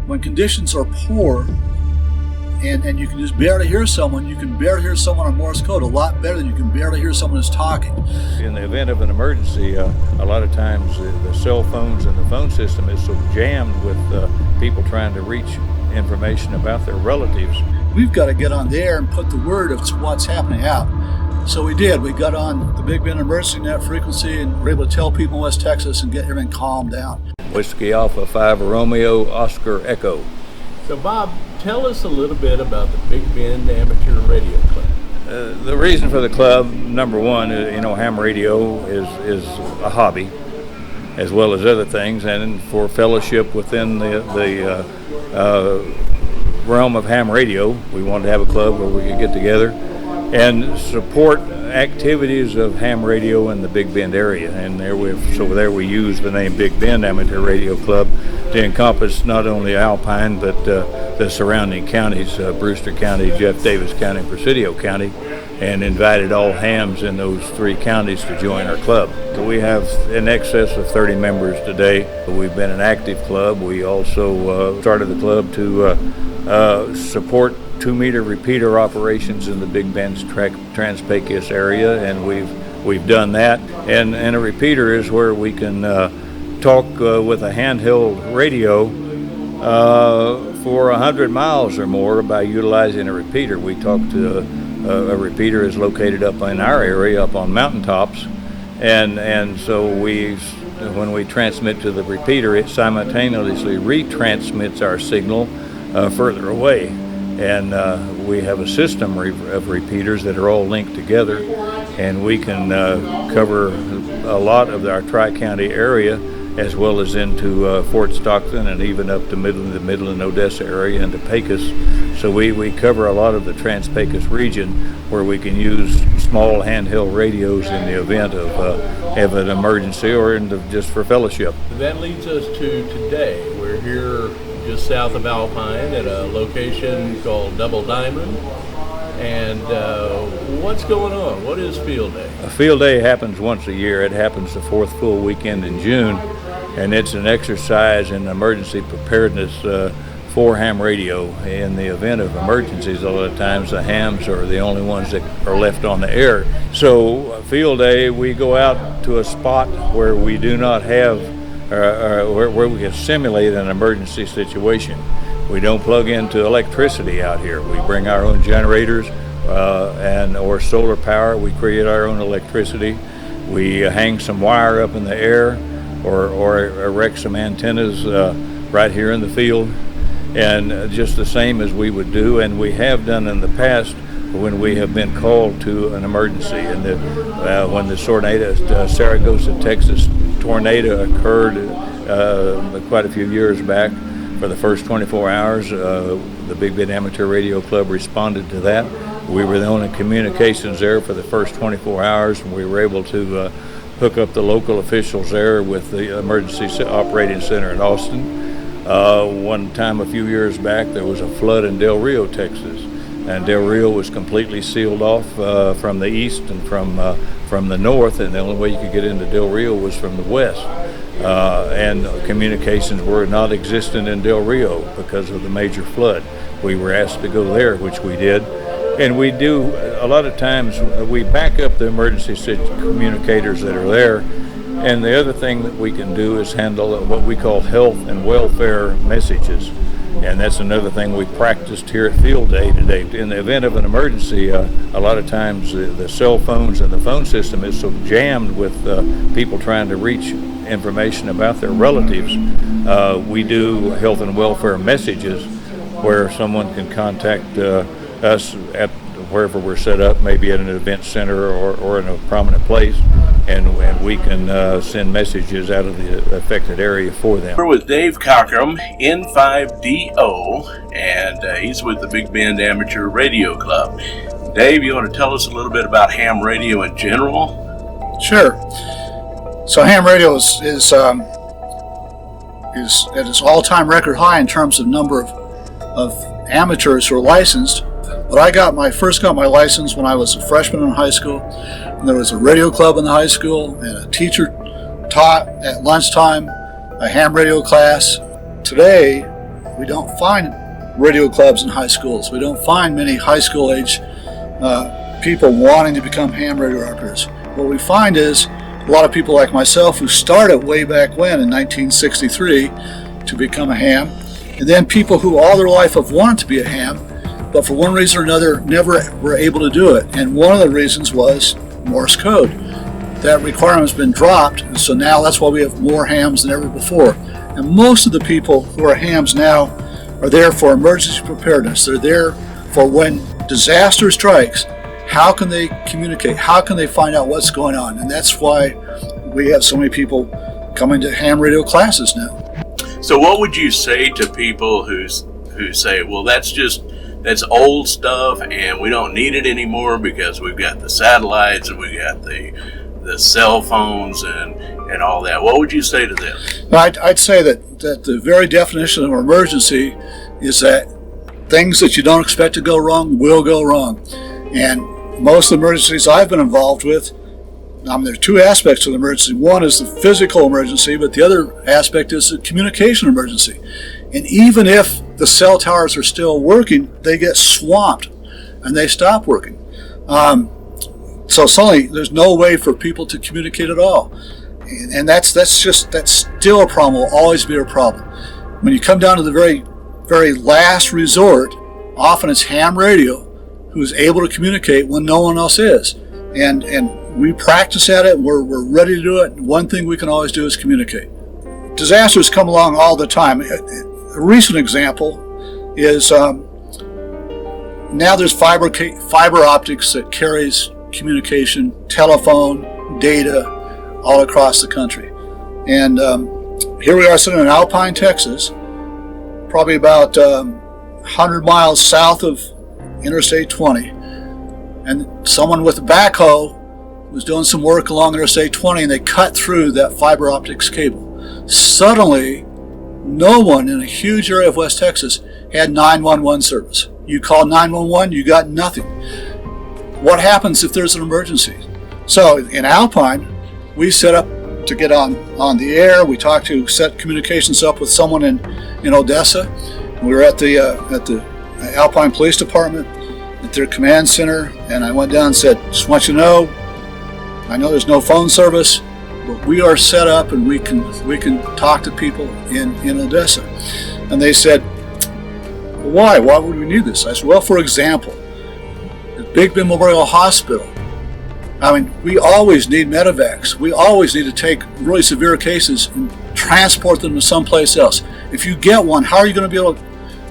when conditions are poor and you can just barely hear someone, you can barely hear someone on Morse code a lot better than you can barely hear someone who's talking. In the event of an emergency, a lot of times the cell phones and the phone system is so jammed with people trying to reach information about their relatives. We've got to get on the air and put the word of what's happening out. So we did. We got on the Big Bend Emergency Net frequency and were able to tell people in West Texas and get everything calmed down. Whiskey Alpha 5 Romeo Oscar Echo. So Bob, tell us a little bit about the Big Bend Amateur Radio Club. The reason for the club, number one, ham radio is a hobby, as well as other things, and for fellowship within the realm of ham radio, we wanted to have a club where we could get together and support activities of ham radio in the Big Bend area. And there we use the name Big Bend Amateur Radio Club to encompass not only Alpine but the surrounding counties, Brewster County, Jeff Davis County, and Presidio County, and invited all hams in those three counties to join our club. So we have in excess of 30 members today. We've been an active club. We also started the club to support 2-meter repeater operations in the Big Bend's Trans-Pecos area, and we've done that. And a repeater is where we can talk with a handheld radio for 100 miles or more by utilizing a repeater. We talk to a repeater is located up in our area, up on mountaintops, and so when we transmit to the repeater, it simultaneously retransmits our signal further away. And we have a system of repeaters that are all linked together, and we can cover a lot of our Tri-County area, as well as into Fort Stockton and even up to the Midland, Odessa area into Pecos. So we cover a lot of the Trans-Pecos region where we can use small handheld radios in the event of an emergency or just for fellowship. That leads us to today. We're here just south of Alpine at a location called Double Diamond. And what's going on? What is Field Day? A Field Day happens once a year. It happens the fourth full weekend in June, and it's an exercise in emergency preparedness for ham radio. In the event of emergencies, a lot of times the hams are the only ones that are left on the air. So Field Day, we go out to a spot where we do not have where we can simulate an emergency situation. We don't plug into electricity out here. We bring our own generators or solar power. We create our own electricity. We hang some wire up in the air or erect some antennas right here in the field, and just the same as we would do, and we have done in the past when we have been called to an emergency. And when the Saragossa, Texas tornado occurred quite a few years back, for the first 24 hours, the Big Bend Amateur Radio Club responded to that. We were the only communications there for the first 24 hours, and we were able to hook up the local officials there with the Emergency Operating Center in Austin. One time a few years back, there was a flood in Del Rio, Texas, and Del Rio was completely sealed off from the east and from the north, and the only way you could get into Del Rio was from the west. And communications were not existent in Del Rio because of the major flood. We were asked to go there, which we did. And we do, a lot of times, we back up the emergency communicators that are there. And the other thing that we can do is handle what we call health and welfare messages. And that's another thing we practiced here at Field Day today. In the event of an emergency, a lot of times the cell phones and the phone system is so jammed with people trying to reach information about their relatives. We do health and welfare messages where someone can contact us at wherever we're set up, maybe at an event center or in a prominent place, and we can send messages out of the affected area for them. We're with Dave Cockrum, N5DO, and he's with the Big Bend Amateur Radio Club. Dave, you want to tell us a little bit about ham radio in general? Sure. So ham radio is at its all-time record high in terms of number of amateurs who are licensed. But I first got my license when I was a freshman in high school, and there was a radio club in the high school, and a teacher taught at lunchtime a ham radio class. Today, We don't find radio clubs in high schools. We don't find many high school age people wanting to become ham radio operators. What we find is a lot of people like myself who started way back when in 1963 to become a ham, and then people who all their life have wanted to be a ham, but for one reason or another never were able to do it. And one of the reasons was Morse code. That requirement has been dropped, and so now that's why we have more hams than ever before. And most of the people who are hams now are there for emergency preparedness. They're there for when disaster strikes. How can they communicate? How can they find out what's going on? And that's why we have so many people coming to ham radio classes now. So what would you say to people who say, well, that's old stuff and we don't need it anymore because we've got the satellites and we got the cell phones and all that? What would you say to them? I'd say that the very definition of an emergency is that things that you don't expect to go wrong will go wrong. And most of the emergencies I've been involved with, there are two aspects to the emergency. One is the physical emergency, but the other aspect is the communication emergency. And even if the cell towers are still working, they get swamped and they stop working. So suddenly there's no way for people to communicate at all. And that's still a problem, will always be a problem. When you come down to the very, very last resort, often it's ham radio who's able to communicate when no one else is. And we practice at it, we're ready to do it. One thing we can always do is communicate. Disasters come along all the time. A recent example is now there's fiber optics that carries communication, telephone, data all across the country. And here we are sitting in Alpine, Texas, probably about 100 miles south of Interstate 20. And someone with a backhoe was doing some work along Interstate 20 and they cut through that fiber optics cable. Suddenly, no one in a huge area of West Texas had 911 service. You call 911, you got nothing. What happens if there's an emergency? So in Alpine, we set up to get on the air. We talked to set communications up with someone in Odessa. We were at the Alpine Police Department at their command center, and I went down and said, just want you to know, I know there's no phone service, but we are set up and we can talk to people in Odessa. And they said, why would we need this? I said, well, for example, at Big Bend Memorial Hospital, we always need medevacs. We always need to take really severe cases and transport them to someplace else. If you get one, how are you going to be able to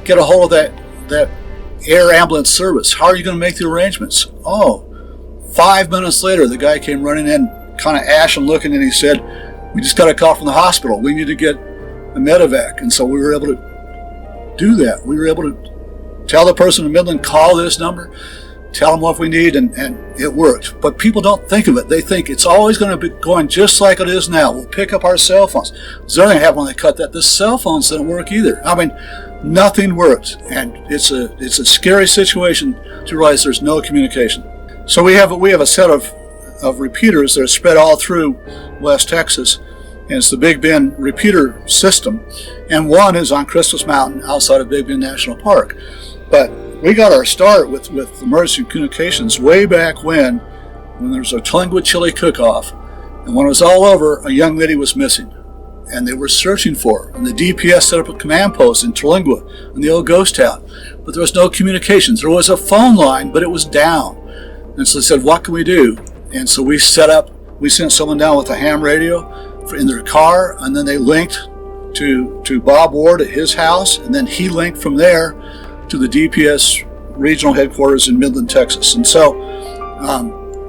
get a hold of that air ambulance service? How are you going to make the arrangements? 5 minutes later, the guy came running in, kind of ashen looking, and he said, we just got a call from the hospital. We need to get a medevac. And so we were able to do that. We were able to tell the person in Midland, call this number, tell them what we need, and it worked. But people don't think of it. They think it's always going to be going just like it is now. We'll pick up our cell phones. The other thing happened when they cut that, the cell phones didn't work either. Nothing worked, and it's a scary situation to realize there's no communication. So we have a set of repeaters that are spread all through West Texas, and it's the Big Bend repeater system. And one is on Christmas Mountain outside of Big Bend National Park. But we got our start with emergency communications way back when there was a Terlingua chili cook-off, and when it was all over, a young lady was missing, and they were searching for her. And the DPS set up a command post in Terlingua, in the old ghost town, but there was no communications. There was a phone line, but it was down. And so they said, what can we do? And so we sent someone down with a ham radio in their car, and then they linked to Bob Ward at his house, and then he linked from there to the DPS regional headquarters in Midland, Texas. And so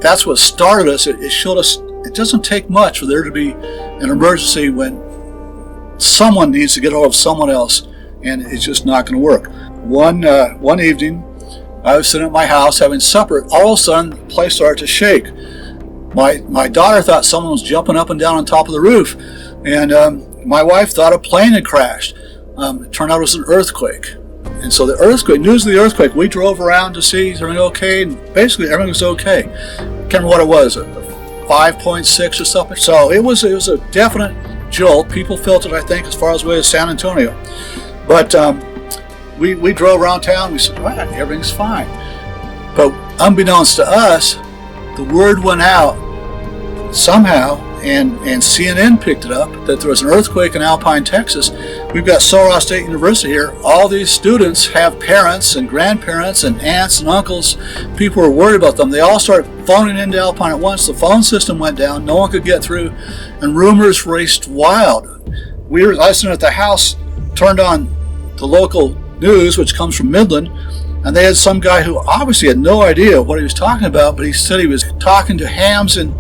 that's what started us. It showed us it doesn't take much for there to be an emergency when someone needs to get hold of someone else, and it's just not going to work. One evening, I was sitting at my house having supper. All of a sudden, the place started to shake. My daughter thought someone was jumping up and down on top of the roof, and my wife thought a plane had crashed. It turned out it was an earthquake. And so the earthquake, news of the earthquake, we drove around to see is everything okay, and basically everything was okay. Can't remember what it was, a 5.6 or something. So it was a definite jolt. People felt it, I think, as far as away as San Antonio. But we drove around town. We said, "All right, everything's fine." But unbeknownst to us, the word went out somehow, and CNN picked it up that there was an earthquake in Alpine, Texas. We've got Sul State University here. All these students have parents and grandparents and aunts and uncles. People were worried about them. They all started phoning into Alpine at once. The phone system went down. No one could get through, and rumors raced wild. I was sitting at the house, turned on the local news, which comes from Midland, and they had some guy who obviously had no idea what he was talking about, but he said he was talking to hams in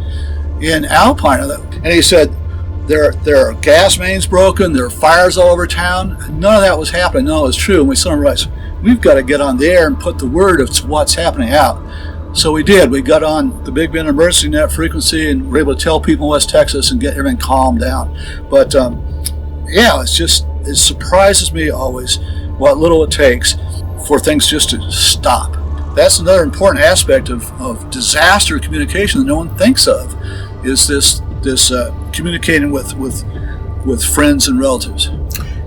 Alpine, and he said there are gas mains broken, there are fires all over town. None of that was happening. None of it was true. And we suddenly realized we've got to get on the air and put the word of what's happening out. So we did. We got on the Big Bend Emergency Net frequency and were able to tell people in West Texas and get everything calmed down. But yeah, it surprises me always what little it takes for things just to stop. That's another important aspect of disaster communication that no one thinks of, is this communicating with friends and relatives.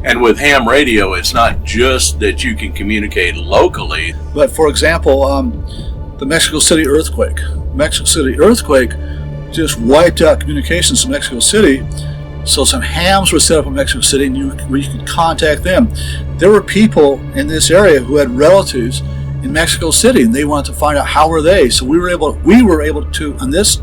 And with ham radio, it's not just that you can communicate locally. But for example, the Mexico City earthquake. Mexico City earthquake just wiped out communications in Mexico City. So some hams were set up in Mexico City, and we could contact them. There were people in this area who had relatives in Mexico City, and they wanted to find out how were they. So we were able to, on this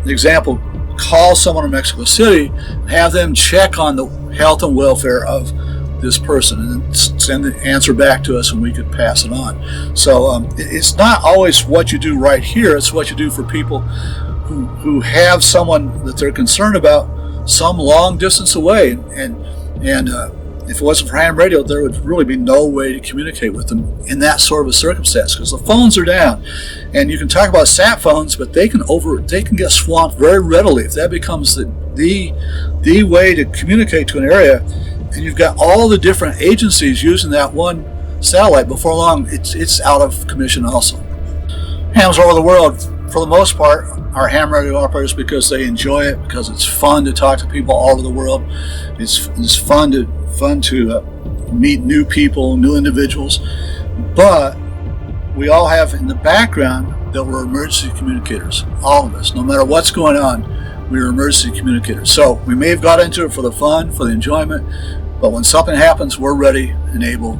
example, call someone in Mexico City, have them check on the health and welfare of this person, and then send the answer back to us, and we could pass it on. So it's not always what you do right here; it's what you do for people who have someone that they're concerned about some long distance away, and if it wasn't for ham radio, there would really be no way to communicate with them in that sort of a circumstance, because the phones are down. And you can talk about sat phones, but they can get swamped very readily if that becomes the way to communicate to an area. And you've got all the different agencies using that one satellite. Before long, it's out of commission also. Hams all over the world, for the most part, are ham radio operators because they enjoy it, because it's fun to talk to people all over the world. It's fun to meet new people, new individuals. But we all have in the background that we're emergency communicators. All of us, no matter what's going on, we're emergency communicators. So we may have got into it for the fun, for the enjoyment, but when something happens, we're ready and able.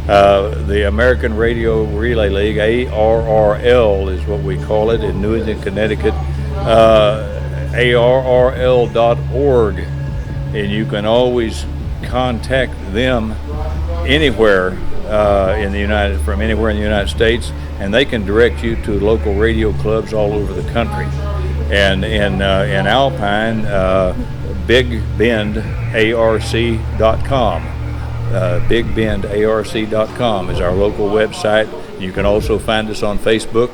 The American Radio Relay League, ARRL is what we call it in New England, Connecticut, ARRL.org, and you can always contact them anywhere from anywhere in the United States, and they can direct you to local radio clubs all over the country. And in Alpine, BigBendARC.com. BigBendARC.com is our local website. You can also find us on Facebook,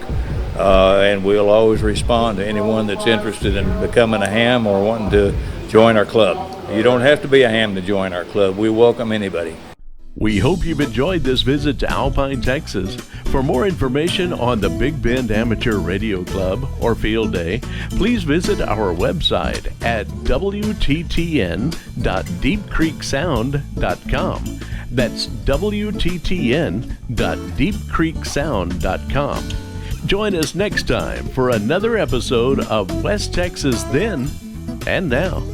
and we'll always respond to anyone that's interested in becoming a ham or wanting to join our club. You don't have to be a ham to join our club. We welcome anybody. We hope you've enjoyed this visit to Alpine, Texas. For more information on the Big Bend Amateur Radio Club or Field Day, please visit our website at wttn.deepcreeksound.com. That's wttn.deepcreeksound.com. Join us next time for another episode of West Texas Then and Now.